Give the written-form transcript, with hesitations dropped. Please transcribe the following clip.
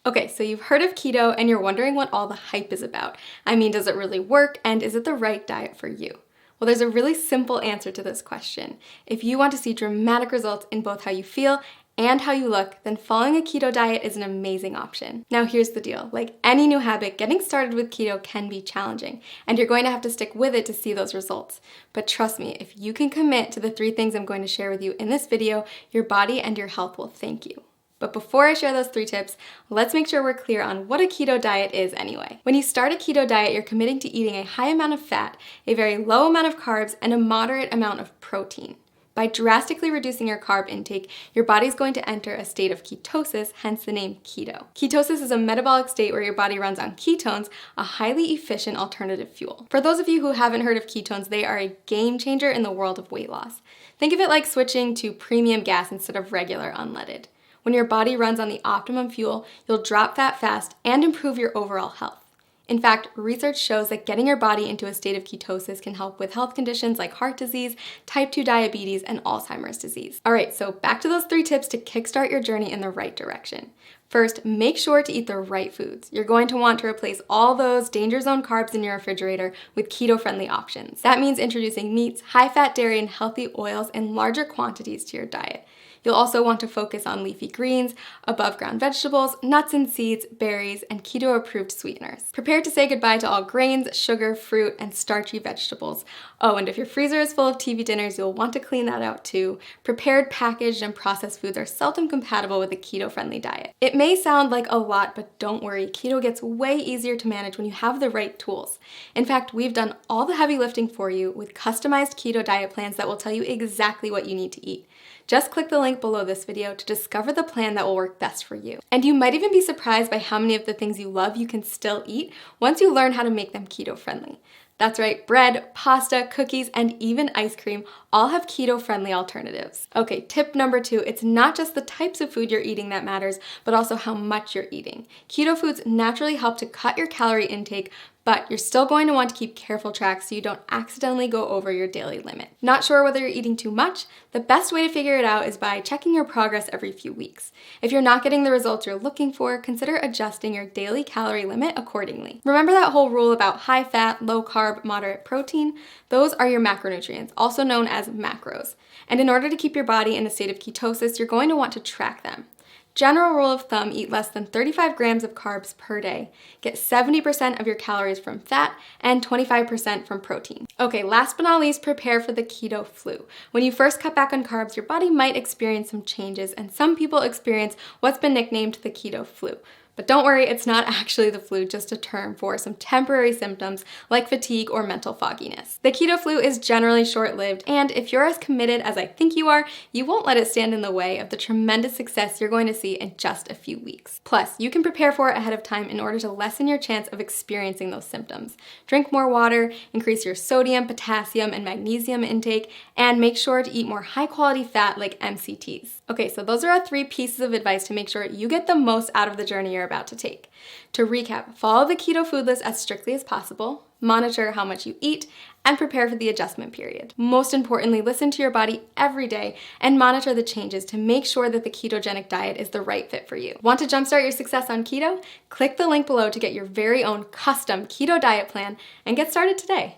Okay, so you've heard of keto and you're wondering what all the hype is about. I mean, does it really work and is it the right diet for you? Well, there's a really simple answer to this question. If you want to see dramatic results in both how you feel and how you look, then following a keto diet is an amazing option. Now here's the deal, like any new habit, getting started with keto can be challenging, and you're going to have to stick with it to see those results. But trust me, if you can commit to the 3 things I'm going to share with you in this video, your body and your health will thank you. But before I share those 3 tips, let's make sure we're clear on what a keto diet is anyway. When you start a keto diet, you're committing to eating a high amount of fat, a very low amount of carbs, and a moderate amount of protein. By drastically reducing your carb intake, your body's going to enter a state of ketosis, hence the name keto. Ketosis is a metabolic state where your body runs on ketones, a highly efficient alternative fuel. For those of you who haven't heard of ketones, they are a game changer in the world of weight loss. Think of it like switching to premium gas instead of regular unleaded. When your body runs on the optimum fuel, you'll drop fat fast and improve your overall health. In fact, research shows that getting your body into a state of ketosis can help with health conditions like heart disease, type 2 diabetes, and Alzheimer's disease. All right, so back to those 3 tips to kickstart your journey in the right direction. First, make sure to eat the right foods. You're going to want to replace all those danger zone carbs in your refrigerator with keto-friendly options. That means introducing meats, high-fat dairy, and healthy oils in larger quantities to your diet. You'll also want to focus on leafy greens, above-ground vegetables, nuts and seeds, berries, and keto-approved sweeteners. Prepare to say goodbye to all grains, sugar, fruit, and starchy vegetables. Oh, and if your freezer is full of TV dinners, you'll want to clean that out too. Prepared, packaged, and processed foods are seldom compatible with a keto-friendly diet. It may sound like a lot, but don't worry, keto gets way easier to manage when you have the right tools. In fact, we've done all the heavy lifting for you with customized keto diet plans that will tell you exactly what you need to eat. Just click the link below this video to discover the plan that will work best for you. And you might even be surprised by how many of the things you love you can still eat once you learn how to make them keto-friendly. That's right, bread, pasta, cookies, and even ice cream all have keto-friendly alternatives. Okay, tip number 2, it's not just the types of food you're eating that matters, but also how much you're eating. Keto foods naturally help to cut your calorie intake, but you're still going to want to keep careful track so you don't accidentally go over your daily limit. Not sure whether you're eating too much? The best way to figure it out is by checking your progress every few weeks. If you're not getting the results you're looking for, consider adjusting your daily calorie limit accordingly. Remember that whole rule about high fat, low carb, moderate protein? Those are your macronutrients, also known as macros. And in order to keep your body in a state of ketosis, you're going to want to track them. General rule of thumb, eat less than 35 grams of carbs per day. Get 70% of your calories from fat and 25% from protein. Okay, last but not least, prepare for the keto flu. When you first cut back on carbs, your body might experience some changes, and some people experience what's been nicknamed the keto flu. But don't worry, it's not actually the flu, just a term for some temporary symptoms like fatigue or mental fogginess. The keto flu is generally short-lived, and if you're as committed as I think you are, you won't let it stand in the way of the tremendous success you're going to see in just a few weeks. Plus, you can prepare for it ahead of time in order to lessen your chance of experiencing those symptoms. Drink more water, increase your sodium, potassium, and magnesium intake, and make sure to eat more high-quality fat like MCTs. Okay, so those are our 3 pieces of advice to make sure you get the most out of the journey you're about to take. To recap, follow the keto food list as strictly as possible, monitor how much you eat, and prepare for the adjustment period. Most importantly, listen to your body every day and monitor the changes to make sure that the ketogenic diet is the right fit for you. Want to jumpstart your success on keto? Click the link below to get your very own custom keto diet plan and get started today.